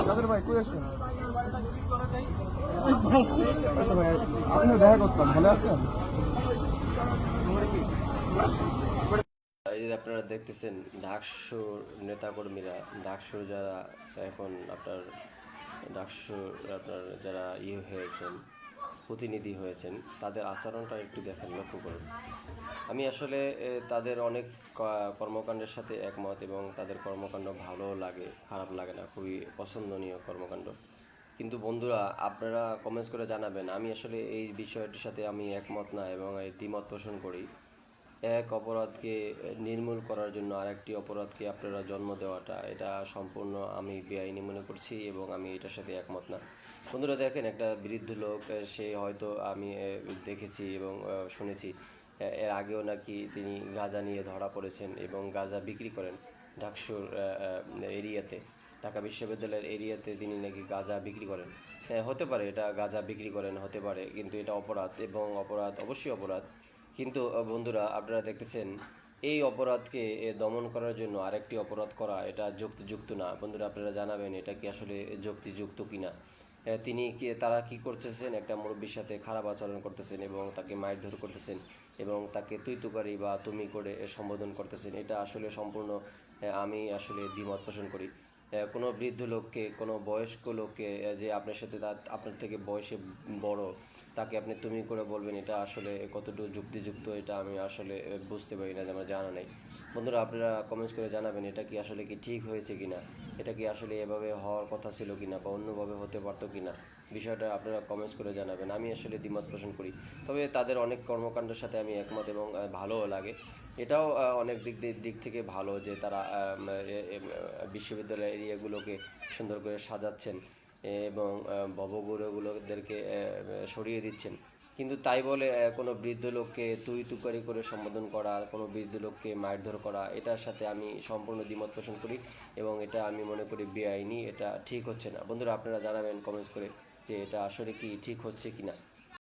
তাদের ভাই কই আছেন? আচ্ছা ভাই, আপনি দেখা করতাম, ভালো আছেন? এই যে আপনারা দেখতেছেন ডাকসুর নেতাকর্মীরা, ডাকসুর যারা এখন ডাকসুর যারা হয়েছেন, প্রতিনিধি হয়েছেন, তাদের আচরণটা একটু দেখেন, লক্ষ্য করুন। আমি আসলে তাদের অনেক কর্মকাণ্ডের সাথে একমত এবং তাদের কর্মকাণ্ড ভালো লাগে, খারাপ লাগে না, খুবই পছন্দনীয় কর্মকাণ্ড। কিন্তু বন্ধুরা, আপনারা কমেন্টস করে জানাবেন, আমি আসলে এই বিষয়টির সাথে আমি একমত না এবং এই দ্বিমত পোষণ করি। এক অপরাধকে নির্মূল করার জন্য আরেকটি অপরাধকে আপনারা জন্ম দেওয়াটা, এটা সম্পূর্ণ আমি বেআইনি মনে করছি এবং আমি এটার সাথে একমত না। বন্ধুরা দেখেন, একটা বৃদ্ধ লোক, সে হয়তো আমি দেখেছি এবং শুনেছি এর আগেও নাকি তিনি গাঁজা নিয়ে ধরা পড়েছেন এবং গাঁজা বিক্রি করেন ডাকসুর এরিয়াতে, ঢাকা বিশ্ববিদ্যালয়ের এরিয়াতে তিনি নাকি গাঁজা বিক্রি করেন। হ্যাঁ, হতে পারে এটা গাঁজা বিক্রি করেন, হতে পারে, কিন্তু এটা অপরাধ এবং অপরাধ অবশ্যই অপরাধ। কিন্তু বন্ধুরা, আপনারা দেখতেছেন এই অপরাধকে দমন করার জন্য আরেকটি অপরাধ করা, এটা যুক্তিযুক্ত না। বন্ধুরা, আপনারা জানাবেন এটা কি আসলে যুক্তিযুক্ত কিনা। তারা কি করতেছেন, একটা মুরব্বীর সাথে খারাপ আচরণ করতেছেন এবং তাকে মারধর করতেছেন এবং তাকে তুই তুকারি বা তুমি করে সম্বোধন করতেছেন। এটা আসলে সম্পূর্ণ আমি আসলে দ্বিমত পোষণ করি। কোনো বৃদ্ধ লোককে, কোনো বয়স্ক লোককে যে আপনার সাথে আপনার থেকে বয়সে বড়, তাকে আপনি তুমি করে বলবেন, এটা আসলে কতটুকু যুক্তিযুক্ত, এটা আমি আসলে বুঝতে পারি না, যে আমার জানা নেই। বন্ধুরা, আপনারা কমেন্টস করে জানাবেন এটা কি আসলে কি ঠিক হয়েছে কিনা, এটা কি আসলে এভাবে হওয়ার কথা ছিল কিনা বা অন্যভাবে হতে পারতো কিনা, বিষয়টা আপনারা কমেন্টস করে জানাবেন। আমি আসলে দ্বিমত পোষণ করি, তবে তাদের অনেক কর্মকাণ্ডের সাথে আমি একমত এবং ভালোও লাগে। এটাও অনেক দিক থেকে ভালো যে তারা বিশ্ববিদ্যালয় এরিয়াগুলোকে সুন্দর করে সাজাচ্ছেন এবং ভবঘুরেগুলোদেরকে সরিয়ে দিচ্ছেন। কিন্তু তাই বলে কোনো বৃদ্ধ লোককে তুই তুকারি করে সম্বোধন করা, কোনো বৃদ্ধ লোককে মারধর করা, এটার সাথে আমি সম্পূর্ণ দ্বিমত পোষণ করি এবং এটা আমি মনে করি বেআইনি, এটা ঠিক হচ্ছে না। বন্ধুরা, আপনারা জানাবেন কমেন্টস করে যে এটা আসলে কি ঠিক হচ্ছে কি না।